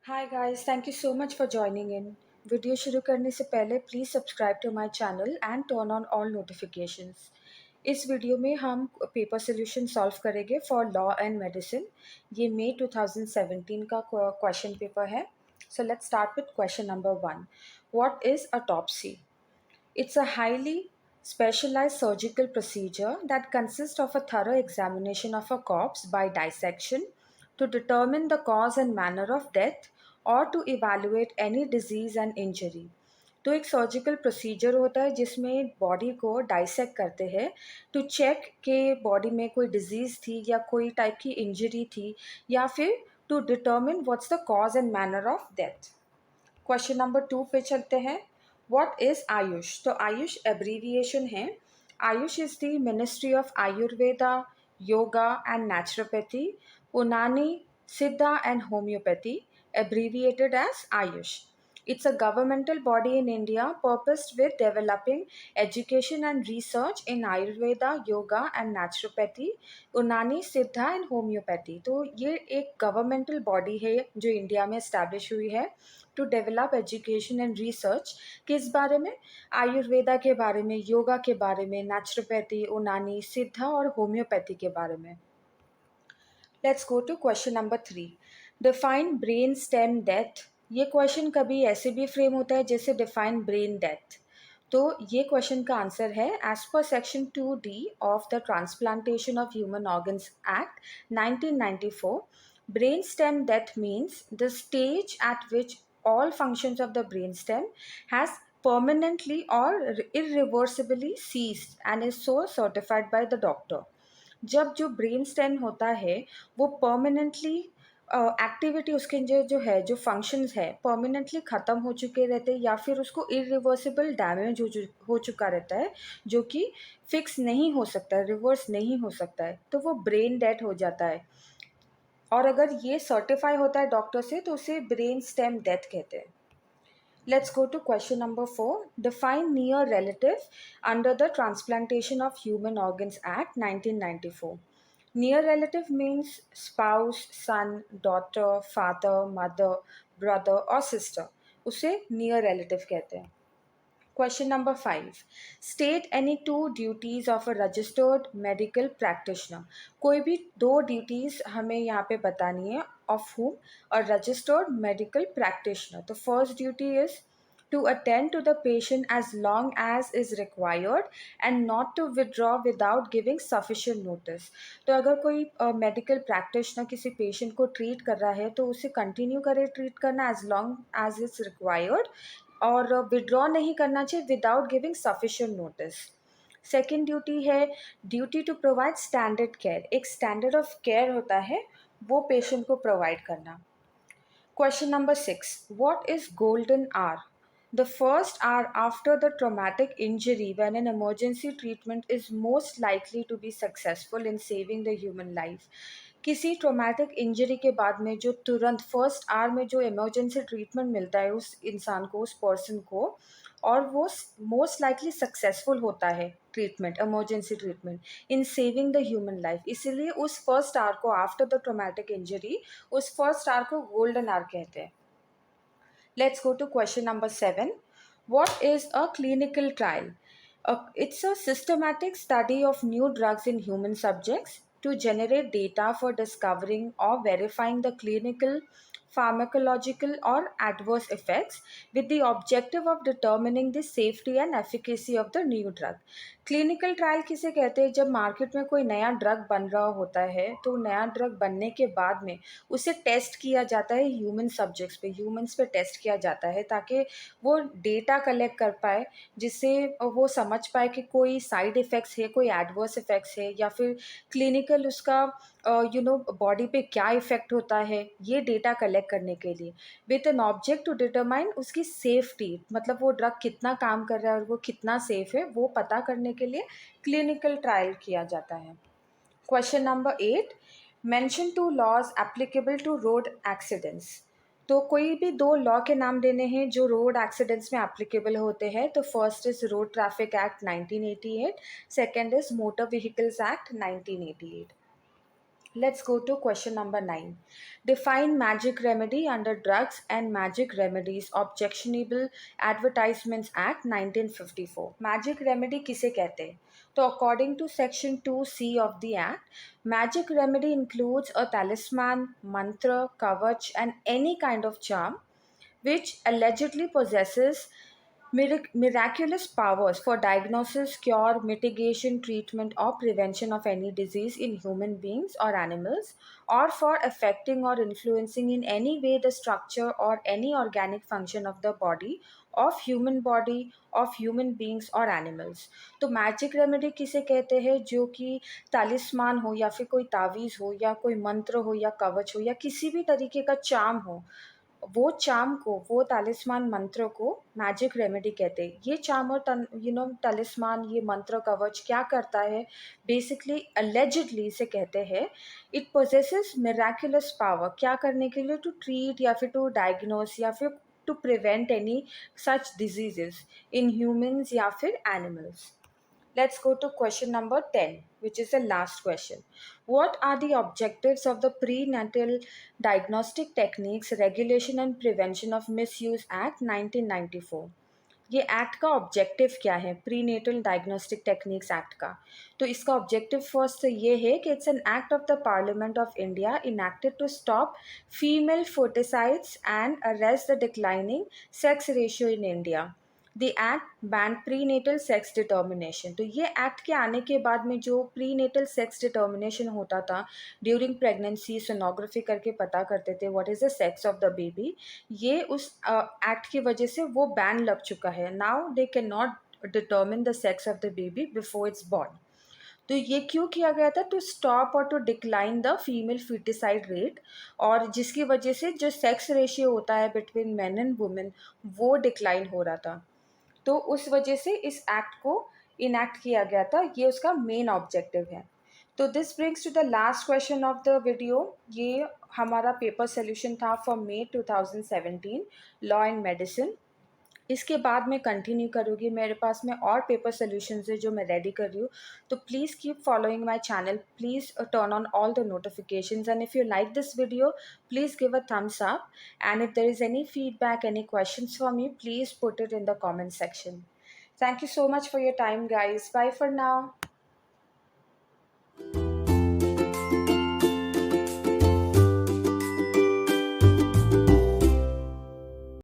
Hi guys, thank you so much for joining in. Video शुरू करने से पहले please subscribe to my channel and turn on all notifications. इस video में हम पेपर सोल्यूशन सॉल्व करेंगे फॉर लॉ एंड मेडिसिन। ये मई 2017 का क्वेश्चन पेपर है। So let's start with question number 1। What is autopsy? It's a highly specialized surgical procedure that consists of a thorough examination of a corpse by dissection to determine the cause and manner of death or to evaluate any disease and injury. तो एक surgical procedure होता है जिसमें body को dissect करते हैं to check कि body में कोई डिजीज़ थी या कोई टाइप की इंजरी थी या फिर to determine what's the cause and manner of death. Question number 2 पे चलते हैं। What is Ayush? तो आयुष एब्रीविएशन है। Ayush is the ministry of Ayurveda, yoga and naturopathy, Unani, Siddha and homeopathy, abbreviated as Ayush. It's a governmental body in India purposed with developing education and research in Ayurveda, Yoga and Naturopathy, Unani, Siddha and Homeopathy. तो ये एक governmental body है जो India में establish हुई है to develop education and research. किस बारे में? आयुर्वेदा के बारे में, योगा के बारे में, नेचुरोपैथी, उनानी, सिद्धा और होम्योपैथी के बारे में। Let's go to question number 3। Define brain stem death. ये क्वेश्चन कभी ऐसे भी फ्रेम होता है जैसे डिफाइन ब्रेन डेथ। तो ये क्वेश्चन का आंसर है as per section 2D of the transplantation of human organs act 1994। Brain stem death means the stage at which all functions of the brainstem has permanently or irreversibly ceased and is so certified by the doctor। जब जो brain stem होता है वो permanently activity उसके जो है जो functions है परमानेंटली ख़त्म हो चुके रहते हैं या फिर उसको इरिवर्सिबल डैमेज हो चुका रहता है जो कि फिक्स नहीं हो सकता है, रिवर्स नहीं हो सकता है, तो वो ब्रेन डेड हो जाता है। और अगर ये सर्टिफाई होता है डॉक्टर से तो उसे ब्रेन स्टेम डेथ कहते हैं। Let's go to question number 4. Define near relative under the Transplantation of Human Organs Act 1994. Near relative means spouse, son, daughter, father, mother, brother or sister. उसे near relative कहते हैं। Question number 5. State any two duties of a registered medical practitioner. कोई भी दो duties हमें यहाँ पे बतानी है of whom? A registered medical practitioner. The first duty is to attend to the patient as long as is required and not to withdraw without giving sufficient notice. तो अगर कोई मेडिकल प्रैक्टिशनर किसी patient को treat कर रहा है तो उसे कंटिन्यू करे ट्रीट करना as long as is required और विड्रॉ नहीं करना चाहिए without giving sufficient notice. Second duty है duty to provide standard care. एक स्टैंडर्ड ऑफ केयर होता है वो पेशेंट को प्रोवाइड करना। Question number 6. What is golden hour? The first hour after the traumatic injury when an emergency treatment is most likely to be successful in saving the human life. किसी traumatic injury के बाद में जो तुरंत first hour में जो emergency treatment मिलता है उस इंसान को, उस पर्सन को, और वो मोस्ट लाइकली सक्सेसफुल होता है treatment, emergency treatment in saving the human life. इसीलिए उस फर्स्ट आवर को आफ्टर द ट्रोमैटिक इंजरी उस फर्स्ट आवर को गोल्डन आवर कहते हैं। Let's go to question number 7. What is a clinical trial? It's a systematic study of new drugs in human subjects to generate data for discovering or verifying the clinical, pharmacological, or adverse effects with the objective of determining the safety and efficacy of the new drug. Clinical trial किसे कहते हैं? जब market में कोई नया drug बन रहा होता है तो नया ड्रग बनने के बाद में उसे टेस्ट किया जाता है ह्यूमन सब्जेक्ट्स पे, ह्यूमन्स पे टेस्ट किया जाता है ताकि वो डेटा कलेक्ट कर पाए जिससे वो समझ पाए कि कोई साइड इफ़ेक्ट्स है, कोई एडवर्स इफ़ेक्ट्स है या फिर क्लिनिकल उसका बॉडी पे क्या इफ़ेक्ट होता है, ये डेटा कलेक्ट करने के लिए with an object to determine उसकी सेफ्टी, मतलब वो ड्रग कितना काम कर रहा है और वो कितना सेफ है वो पता करने के लिए क्लिनिकल ट्रायल किया जाता है। Question number 8. Mention two laws applicable to road accidents. तो कोई भी दो लॉ के नाम देने हैं जो रोड एक्सीडेंट्स में एप्लीकेबल होते हैं। तो first is road traffic act 1988, second is motor vehicles act 1988। Let's go to question number 9. Define magic remedy under Drugs and Magic Remedies Objectionable Advertisements Act 1954. Magic remedy किसे कहते हैं? तो according to section 2C of the act, magic remedy includes a talisman, mantra, kavach and any kind of charm which allegedly possesses miraculous powers for diagnosis, cure, mitigation, treatment, or prevention of any disease in human beings or animals, or for affecting or influencing in any way the structure or any organic function of the body of human beings और animals. तो magic remedy किसे कहते हैं? जो कि तालिस्मान हो या फिर कोई तावीज़ हो या कोई मंत्र हो या कवच हो या किसी भी तरीके का चार्म हो, वो चार्म को, वो तालिस्मान मंत्र को मैजिक रेमेडी कहते हैं. ये चार्म और तालिस्मान, ये मंत्र कवच क्या करता है? बेसिकली अलेजिडली इसे कहते हैं इट पोजेसेस मिराकुलस पावर. क्या करने के लिए? टू ट्रीट या फिर टू डायग्नोस या फिर to prevent any such diseases in humans या फिर animals. Let's go to question number 10, which is the last question. What are the objectives of the Prenatal Diagnostic Techniques Regulation and Prevention of Misuse Act 1994? ये act का objective क्या है? Prenatal diagnostic techniques act का. तो इसका objective first ये है कि it's an act of the parliament of India enacted to stop female foeticides and arrest the declining sex ratio in India. The act ban prenatal sex determination. तो ये act के आने के बाद में जो प्री नेटल सेक्स डिटर्मिनेशन होता था ड्यूरिंग प्रेगनेंसी, सोनोग्राफी करके पता करते थे what is the sex of the baby, ये उस एक्ट की वजह से वो बैन लग चुका है. Now they can not determine the sex of the baby before it's born. तो ये क्यों किया गया था? टू स्टॉप और to decline the female foeticide rate, और जिसकी वजह से जो सेक्स रेशियो होता है बिटवीन मैन एंड वुमेन वो डिक्लाइन हो रहा था. तो उस वजह से इस एक्ट को इनैक्ट किया गया था. ये उसका मेन ऑब्जेक्टिव है. तो this brings to the last question of the video. ये हमारा पेपर सोल्यूशन था for May 2017 law and medicine. इसके बाद मैं कंटिन्यू करूँगी. मेरे पास में और पेपर सोल्यूशंस है जो मैं रेडी कर रही हूँ. तो please keep following my channel. Please turn on all the notifications, and if you like this video, please give a thumbs up. And if there is any feedback, any questions for me, please put it in the comment section. Thank you so much for your time, guys. Bye for now.